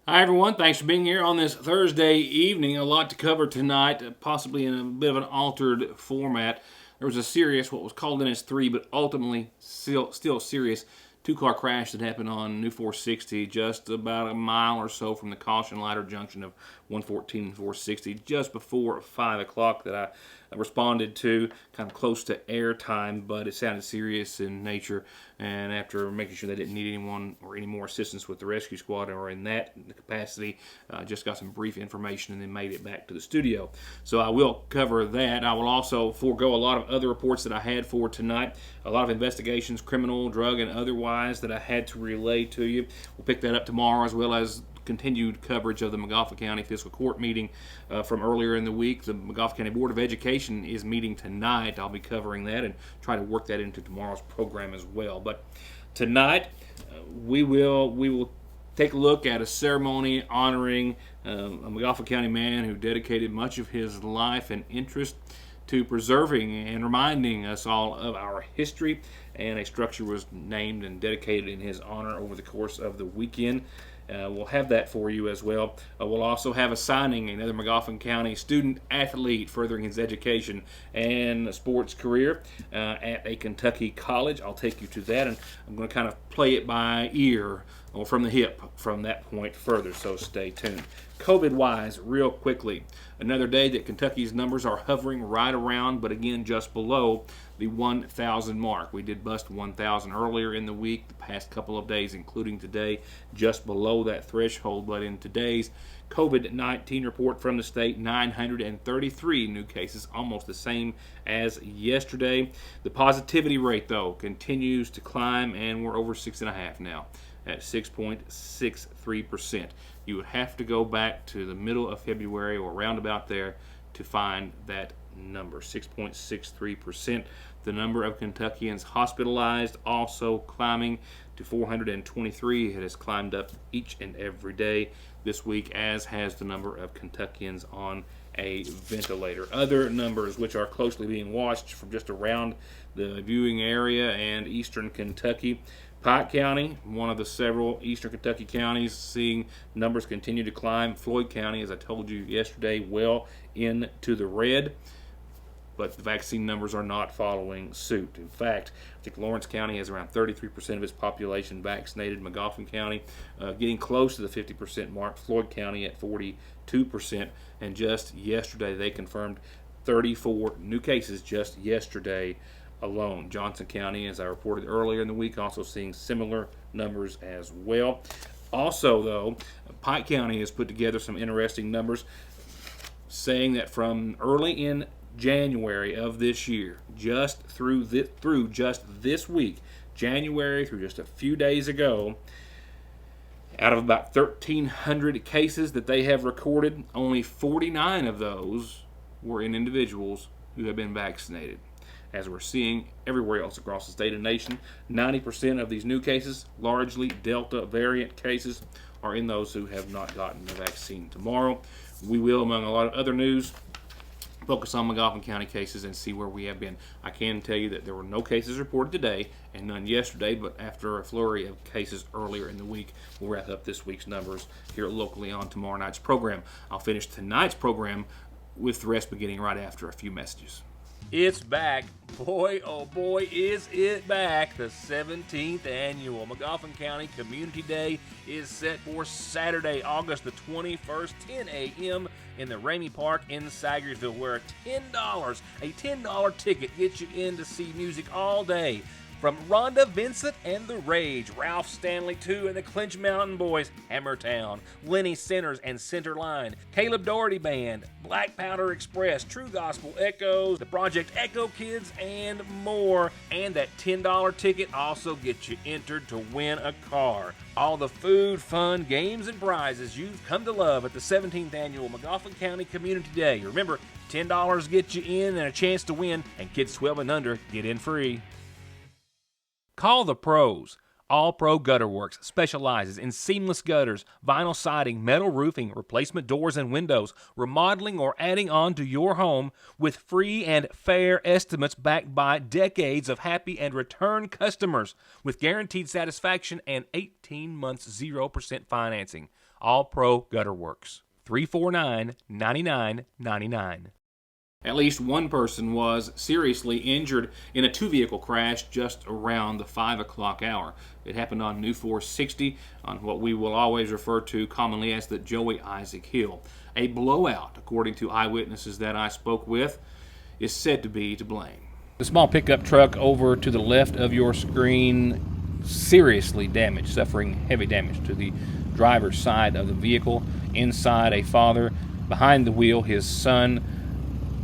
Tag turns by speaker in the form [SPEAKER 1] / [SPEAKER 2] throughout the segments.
[SPEAKER 1] Hi, everyone. Thanks for being here on this Thursday evening. A lot to cover tonight, possibly in a bit of an altered format. There was a serious, what was called NS3, but ultimately still serious two-car crash that happened on New 460, just about a mile or so from the caution light or junction of 114 and 460, just before 5 o'clock that I responded to, kind of close to airtime, but it sounded serious in nature. And after making sure they didn't need anyone or any more assistance with the rescue squad or in that capacity, just got some brief information and then made it back to the studio. So I will cover that. I will also forego a lot of other reports that I had for tonight, a lot of investigations, criminal, drug, and otherwise, that I had to relay to you. We'll pick that up tomorrow, as well as continued coverage of the Montgomery County Fiscal Court meeting from earlier in the week. The Montgomery County Board of Education is meeting tonight. I'll be covering that and try to work that into tomorrow's program as well. But tonight we will take a look at a ceremony honoring a Montgomery County man who dedicated much of his life and interest to preserving and reminding us all of our history, and a structure was named and dedicated in his honor over the course of the weekend. We'll have that for you as well. We'll also have a signing, another Montgomery County student athlete furthering his education and sports career at a Kentucky college. I'll take you to that, and I'm going to kind of play it by ear or from the hip from that point further, so stay tuned. COVID-wise, real quickly, another day that Kentucky's numbers are hovering right around, but again just below the 1,000 mark. We did bust 1,000 earlier in the week, the past couple of days, including today, just below that threshold. But in today's COVID-19 report from the state, 933 new cases, almost the same as yesterday. The positivity rate, though, continues to climb, and we're over 6.5 now at 6.63%. You would have to go back to the middle of February or around about there to find that number, 6.63%. The number of Kentuckians hospitalized also climbing to 423. It has climbed up each and every day this week, as has the number of Kentuckians on a ventilator. Other numbers which are closely being watched from just around the viewing area and eastern Kentucky. Pike County, one of the several eastern Kentucky counties, seeing numbers continue to climb. Floyd County, as I told you yesterday, well into the red, but the vaccine numbers are not following suit. In fact, I think Lawrence County has around 33% of its population vaccinated. Montgomery County getting close to the 50% mark. Floyd County at 42%. And just yesterday, they confirmed 34 new cases just yesterday alone. Johnson County, as I reported earlier in the week, also seeing similar numbers as well. Also, though, Pike County has put together some interesting numbers, saying that from early in January of this year, just through just this week, January through just a few days ago, out of about 1,300 cases that they have recorded, only 49 of those were in individuals who have been vaccinated. As we're seeing everywhere else across the state and nation, 90% of these new cases, largely Delta variant cases, are in those who have not gotten the vaccine. Tomorrow, we will, among a lot of other news, focus on Montgomery County cases and see where we have been. I can tell you that there were no cases reported today and none yesterday, but after a flurry of cases earlier in the week, we'll wrap up this week's numbers here locally on tomorrow night's program. I'll finish tonight's program with the rest beginning right after a few messages. It's back. Boy, oh boy, is it back. The 17th annual Montgomery County Community Day is set for Saturday, August the 21st, 10 a.m. in the Ramey Park in Sagersville, where a $10 ticket gets you in to see music all day. From Rhonda Vincent and The Rage, Ralph Stanley 2 and the Clinch Mountain Boys, Hammertown, Lenny Centers and Centerline, Caleb Doherty Band, Black Powder Express, True Gospel Echoes, the Project Echo Kids, and more. And that $10 ticket also gets you entered to win a car. All the food, fun, games, and prizes you've come to love at the 17th annual Montgomery County Community Day. Remember, $10 gets you in and a chance to win, and kids 12 and under get in free. Call the pros. All Pro Gutter Works specializes in seamless gutters, vinyl siding, metal roofing, replacement doors and windows, remodeling or adding on to your home with free and fair estimates backed by decades of happy and return customers with guaranteed satisfaction and 18 months 0% financing. All Pro Gutter Works, 349-9999. At least one person was seriously injured in a two-vehicle crash just around the 5 o'clock hour. It happened on New 460 on what we will always refer to commonly as the Joey Isaac Hill. A blowout, according to eyewitnesses that I spoke with, is said to be to blame. The small pickup truck over to the left of your screen seriously damaged, suffering heavy damage to the driver's side of the vehicle. Inside, a father, behind the wheel, his son,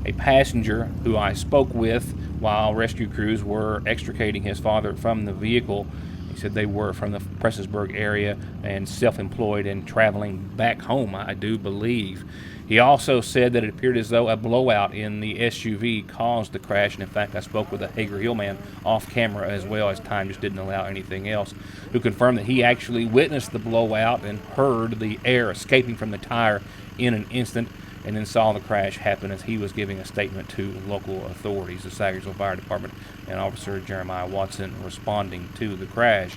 [SPEAKER 1] a passenger who I spoke with while rescue crews were extricating his father from the vehicle. He said they were from the Prestonsburg area and self-employed and traveling back home, I do believe. He also said that it appeared as though a blowout in the SUV caused the crash, and in fact I spoke with a Hager Hill man off camera as well, as time just didn't allow anything else, who confirmed that he actually witnessed the blowout and heard the air escaping from the tire in an instant, and then saw the crash happen as he was giving a statement to local authorities, the Sagersville Fire Department and Officer Jeremiah Watson responding to the crash.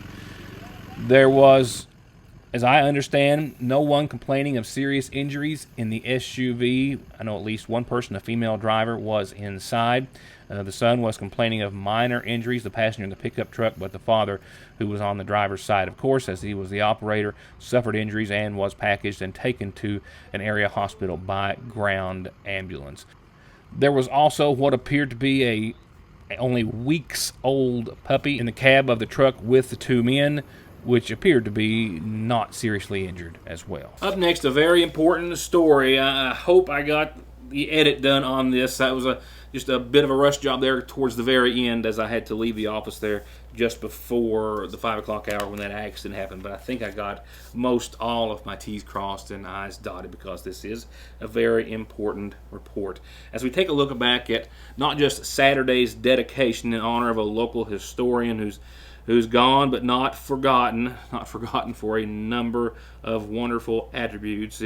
[SPEAKER 1] There was, as I understand, no one complaining of serious injuries in the SUV. I know at least one person, a female driver, was inside. The son was complaining of minor injuries, the passenger in the pickup truck, but the father, who was on the driver's side, of course, as he was the operator, suffered injuries and was packaged and taken to an area hospital by ground ambulance. There was also what appeared to be a only weeks-old puppy in the cab of the truck with the two men, which appeared to be not seriously injured as well. Up next, a very important story. I hope I got the edit done on this. That was just a bit of a rush job there towards the very end, as I had to leave the office there just before the 5 o'clock hour when that accident happened. But I think I got most all of my T's crossed and I's dotted, because this is a very important report. As we take a look back at not just Saturday's dedication in honor of a local historian who's gone but not forgotten for a number of wonderful attributes,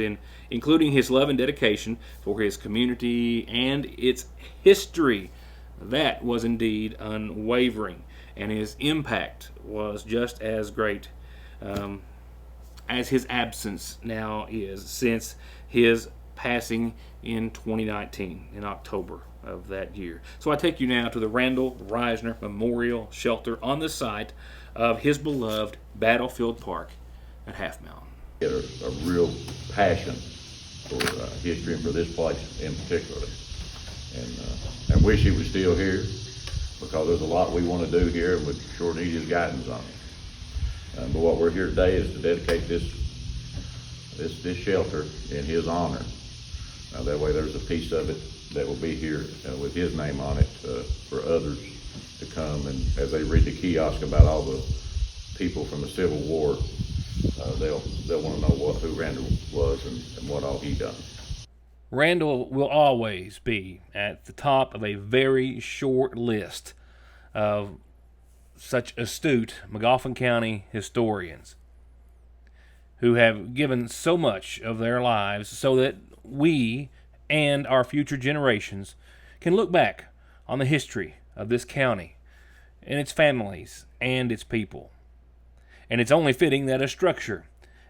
[SPEAKER 1] including his love and dedication for his community and its history. That was indeed unwavering, and his impact was just as great as his absence now is, since his passing in 2019, in October of that year. So I take you now to the Randall Reisner Memorial Shelter on the site of his beloved Battlefield Park at Half Mountain.
[SPEAKER 2] He had a real passion for history and for this place in particular, and wish he was still here, because there's a lot we want to do here and would sure need his guidance on it. But what we're here today is to dedicate this shelter in his honor. That way there's a piece of it that will be here with his name on it for others to come, and as they read the kiosk about all the people from the Civil War, they'll want to know who Randall was and what all he done.
[SPEAKER 1] Randall will always be at the top of a very short list of such astute McGoffin County historians who have given so much of their lives so that we and our future generations can look back on the history of this county and its families and its people. And it's only fitting that a structure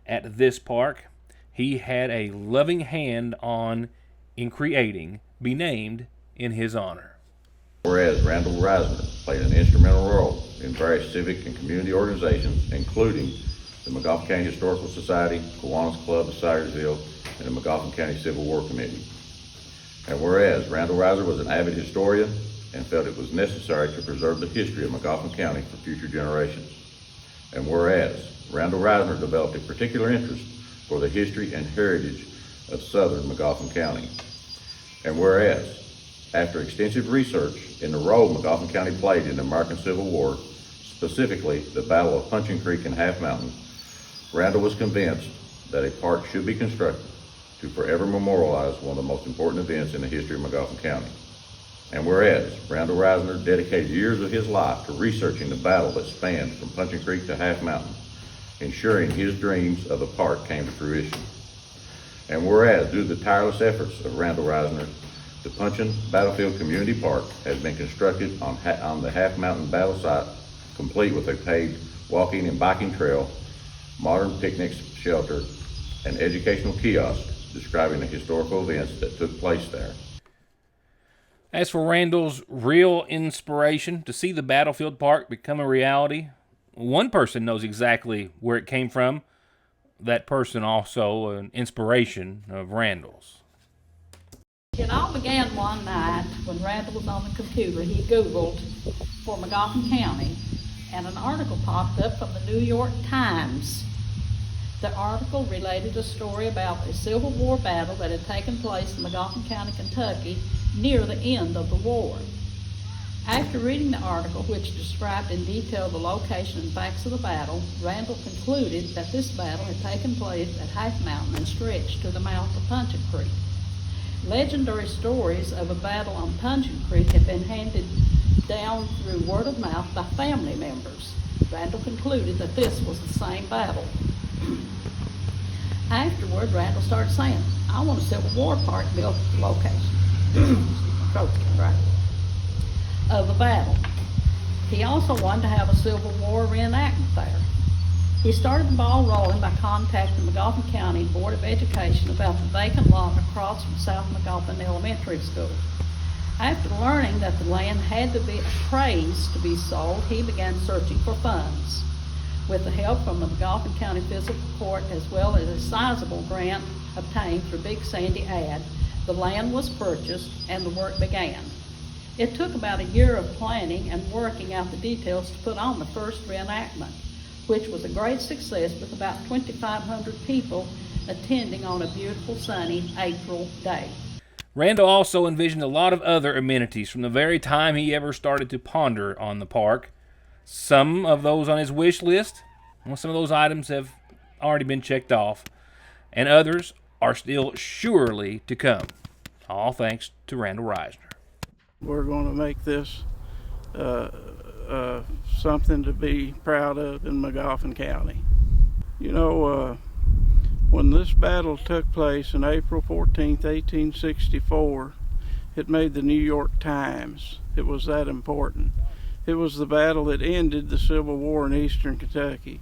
[SPEAKER 1] at this park he had a loving hand on in creating be named in his honor.
[SPEAKER 2] Whereas Randall Reisner played an instrumental role in various civic and community organizations, including the McGoffin County Historical Society, Kiwanis Club of Sagersville, and the McGoffin County Civil War Committee. And whereas Randall Reisner was an avid historian and felt it was necessary to preserve the history of McGoffin County for future generations. And whereas Randall Reisner developed a particular interest for the history and heritage of southern McGoffin County. And whereas, after extensive research in the role McGoffin County played in the American Civil War, specifically the Battle of Punching Creek and Half Mountain, Randall was convinced that a park should be constructed to forever memorialize one of the most important events in the history of McGoffin County. And whereas Randall Reisner dedicated years of his life to researching the battle that spanned from Punching Creek to Half Mountain, ensuring his dreams of the park came to fruition. And whereas, due to the tireless efforts of Randall Reisner, the Punchin Battlefield Community Park has been constructed on the Half Mountain battle site, complete with a paved walking and biking trail, modern picnic shelter, an educational kiosk describing the historical events that took place there.
[SPEAKER 1] As for Randall's real inspiration to see the battlefield park become a reality, one person knows exactly where it came from. That person also an inspiration of Randall's.
[SPEAKER 3] It all began one night when Randall was on the computer. He Googled for Magoffin County, and an article popped up from the New York Times. The article related a story about a Civil War battle that had taken place in Magoffin County, Kentucky, near the end of the war. After reading the article, which described in detail the location and facts of the battle, Randall concluded that this battle had taken place at Half Mountain and stretched to the mouth of Puncheon Creek. Legendary stories of a battle on Puncheon Creek had been handed down through word of mouth by family members. Randall concluded that this was the same battle. Afterward, Randall started saying, I want a Civil War park built at the location of the battle. He also wanted to have a Civil War reenactment there. He started the ball rolling by contacting the Magoffin County Board of Education about the vacant lot across from South Magoffin Elementary School. After learning that the land had to be appraised to be sold, he began searching for funds. With the help from the Magoffin County Physical Court, as well as a sizable grant obtained through Big Sandy Ad, the land was purchased and the work began. It took about a year of planning and working out the details to put on the first reenactment, which was a great success with about 2,500 people attending on a beautiful sunny April day.
[SPEAKER 1] Randall also envisioned a lot of other amenities from the very time he ever started to ponder on the park. Some of those on his wish list, well, some of those items have already been checked off, and others are still surely to come. All thanks to Randall Reisner.
[SPEAKER 4] We're going to make this something to be proud of in Magoffin County. You know, when this battle took place on April 14th, 1864, it made the New York Times. It was that important. It was the battle that ended the Civil War in eastern Kentucky.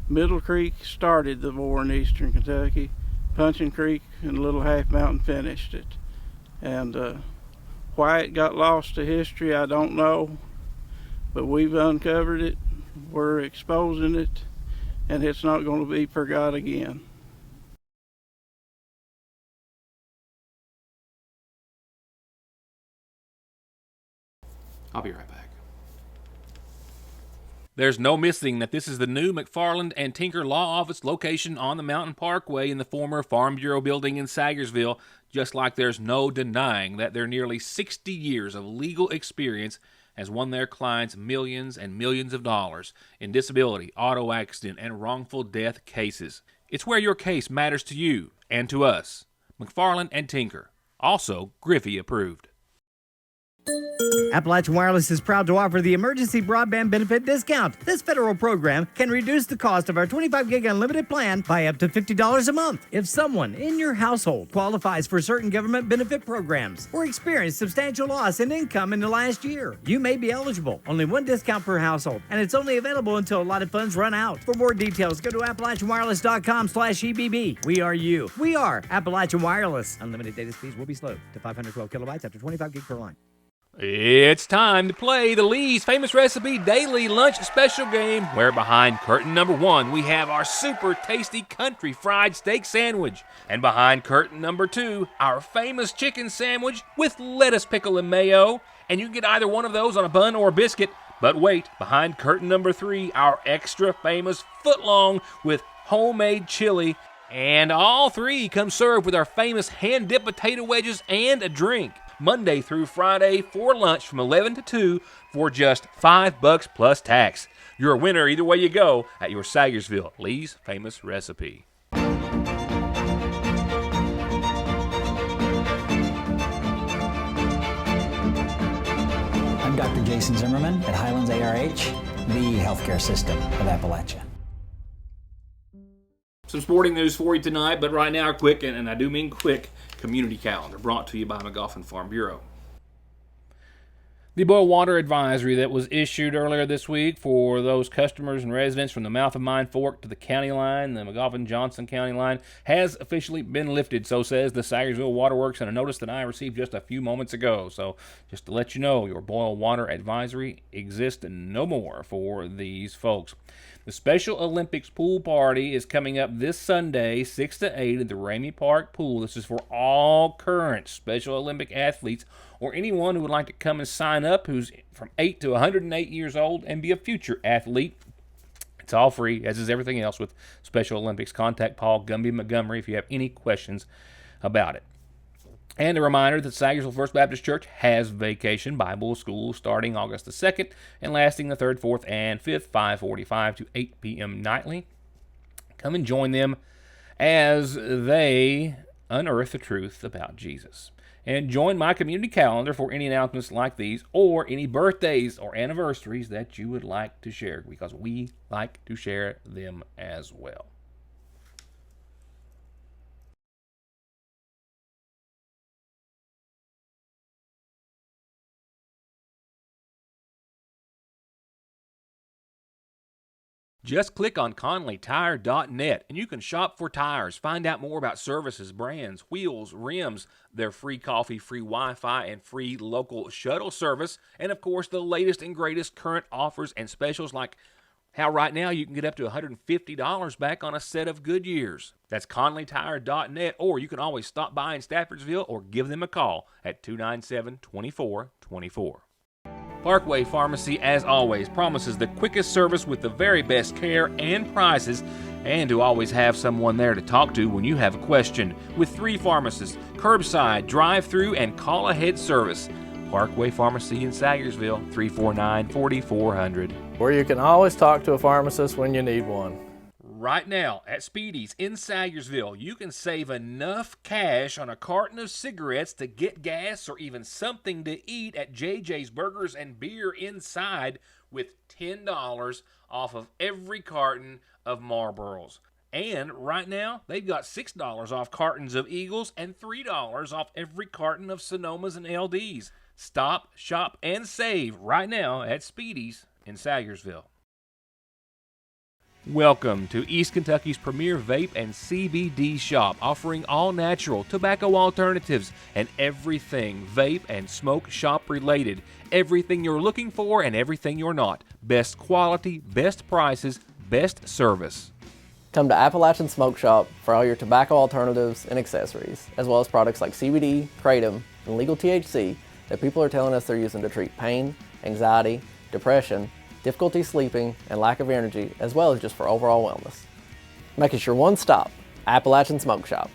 [SPEAKER 4] Middle Creek started the war in eastern Kentucky. Puncheon Creek and Little Half Mountain finished it. And why it got lost to history, I don't know. But we've uncovered it, we're exposing it, and it's not going to be forgot again.
[SPEAKER 1] I'll be right back. There's no missing that this is the new McFarland and Tinker Law Office location on the Mountain Parkway in the former Farm Bureau building in Sagersville, just like there's no denying that their nearly 60 years of legal experience has won their clients millions and millions of dollars in disability, auto accident, and wrongful death cases. It's where your case matters to you and to us. McFarland and Tinker, also Griffey approved.
[SPEAKER 5] Appalachian Wireless is proud to offer the Emergency Broadband Benefit Discount. This federal program can reduce the cost of our 25 gig unlimited plan by up to $50 a month. If someone in your household qualifies for certain government benefit programs or experienced substantial loss in income in the last year, you may be eligible. Only one discount per household, and it's only available until allotted funds run out. For more details, go to AppalachianWireless.com/EBB. We are you. We are Appalachian Wireless. Unlimited data speeds will be slowed to 512 kilobytes after 25 gig per line.
[SPEAKER 1] It's time to play the Lee's Famous Recipe Daily Lunch Special Game, where behind curtain number 1 we have our super tasty country fried steak sandwich, and behind curtain number 2 our famous chicken sandwich with lettuce, pickle, and mayo, and you can get either one of those on a bun or a biscuit. But wait, behind curtain number 3 our extra famous footlong with homemade chili, and all three come served with our famous hand-dipped potato wedges and a drink. Monday through Friday for lunch from 11 to 2 for just $5 plus tax. You're a winner either way you go at your Sagersville Lee's Famous Recipe.
[SPEAKER 6] I'm Dr. Jason Zimmerman at Highlands ARH, the healthcare system of Appalachia.
[SPEAKER 1] Some sporting news for you tonight, but right now, quick, and I do mean quick, community calendar brought to you by Magoffin Farm Bureau. The boil water advisory that was issued earlier this week for those customers and residents from the mouth of Mine Fork to the county line, the McGoffin-Johnson county line, has officially been lifted, so says the Sagersville Waterworks in a notice that I received just a few moments ago. So just to let you know, your boil water advisory exists no more for these folks. The Special Olympics pool party is coming up this Sunday, 6 to 8 at the Ramey Park Pool. This is for all current Special Olympic athletes or anyone who would like to come and sign up who's from 8 to 108 years old and be a future athlete. It's all free, as is everything else with Special Olympics. Contact Paul Gumby Montgomery if you have any questions about it. And a reminder that Sagersville First Baptist Church has Vacation Bible School starting August the 2nd and lasting the 3rd, 4th, and 5th, 5:45 to 8 p.m. nightly. Come and join them as they unearth the truth about Jesus. And join my community calendar for any announcements like these or any birthdays or anniversaries that you would like to share, because we like to share them as well. Just click on ConleyTire.net and you can shop for tires, find out more about services, brands, wheels, rims, their free coffee, free Wi-Fi, and free local shuttle service, and of course the latest and greatest current offers and specials, like how right now you can get up to $150 back on a set of Goodyears. That's ConleyTire.net, or you can always stop by in Staffordsville or give them a call at 297-2424. Parkway Pharmacy, as always, promises the quickest service with the very best care and prices, and to always have someone there to talk to when you have a question. With 3 pharmacists, curbside, drive-through, and call-ahead service. Parkway Pharmacy in Sagersville, 349-4400.
[SPEAKER 7] Where you can always talk to a pharmacist when you need one.
[SPEAKER 1] Right now at Speedy's in Sagersville, you can save enough cash on a carton of cigarettes to get gas or even something to eat at JJ's Burgers and Beer inside with $10 off of every carton of Marlboros. And right now, they've got $6 off cartons of Eagles and $3 off every carton of Sonomas and LDs. Stop, shop, and save right now at Speedy's in Sagersville. Welcome to East Kentucky's premier vape and CBD shop, offering all natural tobacco alternatives and everything vape and smoke shop related. Everything you're looking for and everything you're not. Best quality, best prices, best service.
[SPEAKER 7] Come to Appalachian Smoke Shop for all your tobacco alternatives and accessories, as well as products like CBD, kratom, and legal THC that people are telling us they're using to treat pain, anxiety, depression, difficulty sleeping, and lack of energy, as well as just for overall wellness. Make it your one stop, Appalachian Smoke Shop.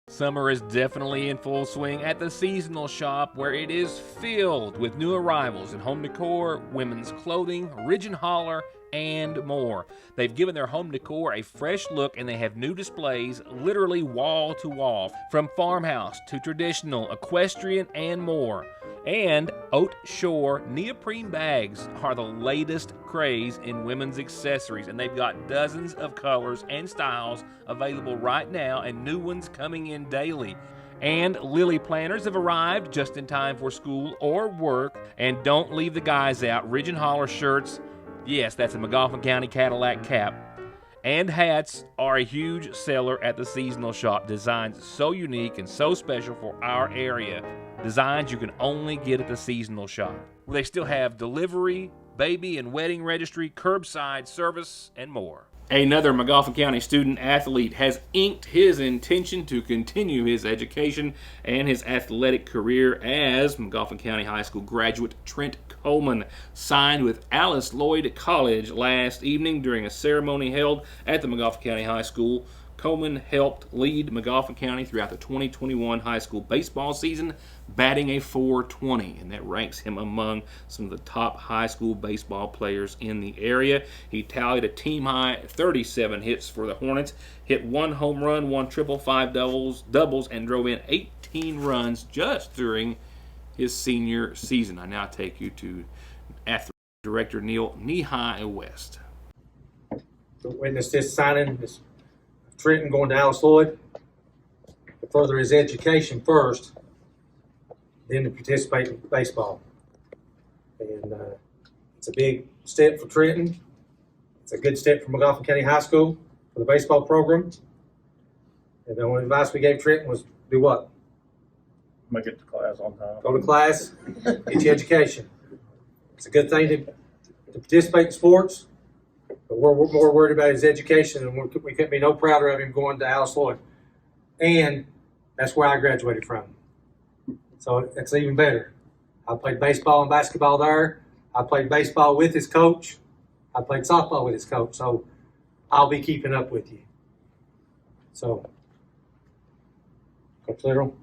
[SPEAKER 1] Summer is definitely in full swing at the seasonal shop, where it is filled with new arrivals in home decor, women's clothing, Ridge and Holler, and more. They've given their home decor a fresh look, and they have new displays literally wall to wall, from farmhouse to traditional, equestrian, and more. And Oat Shore neoprene bags are the latest craze in women's accessories, and they've got dozens of colors and styles available right now, and new ones coming in daily. And lily planters have arrived just in time for school or work. And don't leave the guys out. Ridge and Holler shirts, yes, that's a McGoffin County Cadillac cap, and hats are a huge seller at the seasonal shop. Designs so unique and so special for our area. Designs you can only get at the seasonal shop, where they still have delivery, baby and wedding registry, curbside service, and more. Another McGoffin County student athlete has inked his intention to continue his education and his athletic career as McGoffin County High School graduate Trent Coleman signed with Alice Lloyd College last evening during a ceremony held at the McGoffin County High School. Coleman helped lead McGoffin County throughout the 2021 high school baseball season, batting a .420, and that ranks him among some of the top high school baseball players in the area. He tallied a team-high 37 hits for the Hornets, hit 1 home run, 1 triple, 5 doubles, and drove in 18 runs just during his senior season. I now take you to Athletic Director Neil Knee-High West.
[SPEAKER 8] To witness this signing, this Trenton going to Alice Lloyd to further his education first. then to participate in baseball. And it's a big step for Trenton. It's a good step for McGoffin County High School for the baseball program. And the only advice we gave Trenton was do what?
[SPEAKER 1] Make it to class on time.
[SPEAKER 8] Go to class, get your education. It's a good thing to participate in sports, but we're more worried about his education, and we couldn't be no prouder of him going to Alice Lloyd. And that's where I graduated from. So it's even better. I played baseball and basketball there. I played baseball with his coach. I played softball with his coach. So I'll be keeping up with you. So, Coach Little.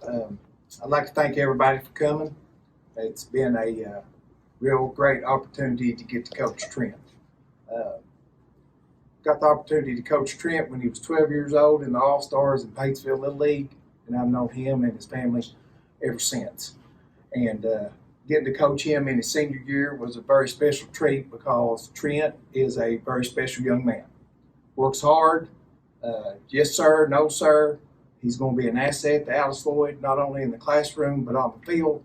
[SPEAKER 9] I'd like to thank everybody for coming. It's been a real great opportunity to get to coach Trent. Got the opportunity to coach Trent when he was 12 years old in the All-Stars in Patesville Little League, and I've known him and his family ever since. And getting to coach him in his senior year was a very special treat because Trent is a very special young man. Works hard, yes sir, no sir. He's going to be an asset to Alice Lloyd, not only in the classroom but on the field.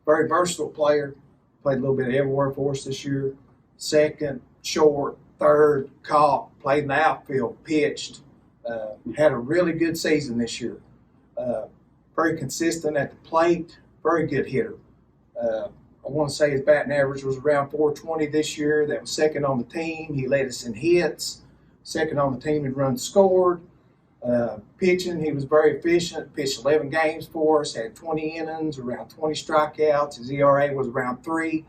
[SPEAKER 9] Very versatile player. Played a little bit of everywhere for us this year. Second, short, third, caught, played in the outfield, pitched. Had a really good season this year. Very consistent at the plate, very good hitter. I want to say his batting average was around 420 this year. That was second on the team. He led us in hits, second on the team in runs scored. Pitching, he was very efficient, pitched 11 games for us, had 20 innings, around 20 strikeouts. His ERA was around 3.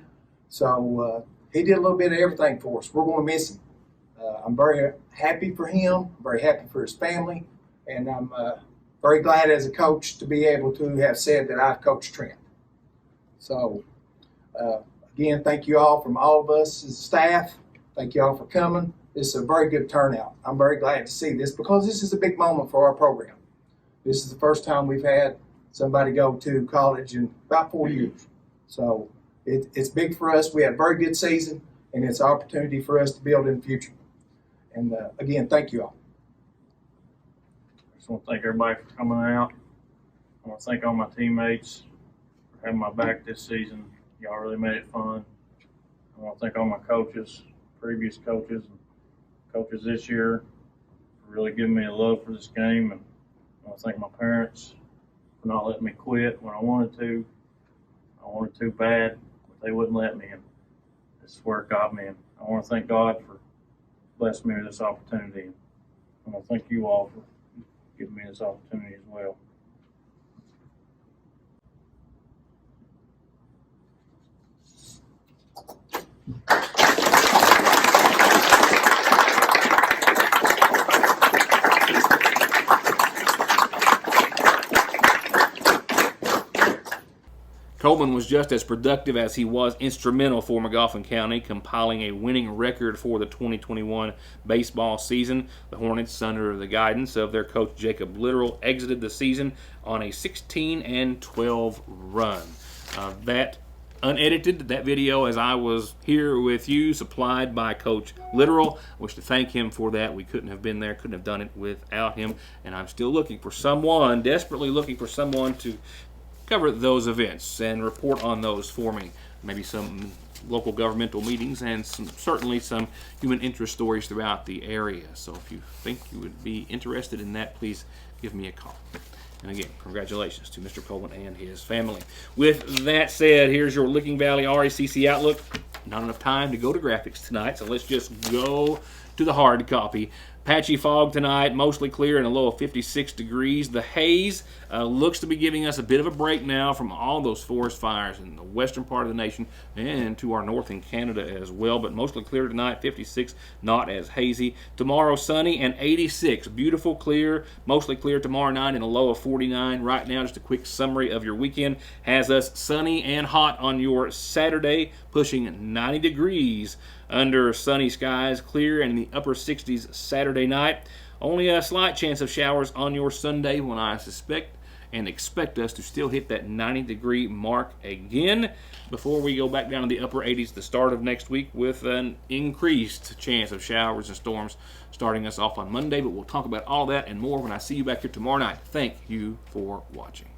[SPEAKER 9] So he did a little bit of everything for us. We're going to miss him. I'm very happy for him, very happy for his family, and I'm very glad as a coach to be able to have said that I've coached Trent. So, again, thank you all from all of us as staff. Thank you all for coming. This is a very good turnout. I'm very glad to see this because this is a big moment for our program. This is the first time we've had somebody go to college in about 4 years. So it's big for us. We had a very good season, and it's an opportunity for us to build in the future. And again, thank you all.
[SPEAKER 10] I just want to thank everybody for coming out. I want to thank all my teammates for having my back this season. Y'all really made it fun. I want to thank all my coaches, previous coaches, and coaches this year for really giving me a love for this game. And I want to thank my parents for not letting me quit when I wanted to. I wanted to bad, but they wouldn't let me. And this is where it got me. And I want to thank God for blessing me with this opportunity. And I want to thank you all for giving me this opportunity as well.
[SPEAKER 1] Coleman was just as productive as he was instrumental for McGoffin County, compiling a winning record for the 2021 baseball season. The Hornets, under the guidance of their coach Jacob Littoral, exited the season on a 16-12 run. That unedited, that video as I was here with you, supplied by Coach Littoral. I wish to thank him for that. We couldn't have been there, couldn't have done it without him. And I'm still looking for someone, desperately looking for someone to cover those events and report on those for me. Maybe some local governmental meetings and certainly some human interest stories throughout the area. So if you think you would be interested in that, please give me a call. And again, congratulations to Mr. Coleman and his family. With that said, here's your Licking Valley RACC Outlook. Not enough time to go to graphics tonight, so let's just go to the hard copy. Patchy fog tonight, mostly clear and a low of 56 degrees. The haze looks to be giving us a bit of a break now from all those forest fires in the western part of the nation and to our north in Canada as well. But mostly clear tonight, 56, not as hazy. Tomorrow, sunny and 86. Beautiful, clear, mostly clear tomorrow night and a low of 49. Right now, just a quick summary of your weekend has us sunny and hot on your Saturday, pushing 90 degrees under sunny skies, clear and in the upper 60s Saturday night. Only a slight chance of showers on your Sunday, when I suspect and expect us to still hit that 90-degree mark again before we go back down to the upper 80s the start of next week with an increased chance of showers and storms starting us off on Monday. But we'll talk about all that and more when I see you back here tomorrow night. Thank you for watching.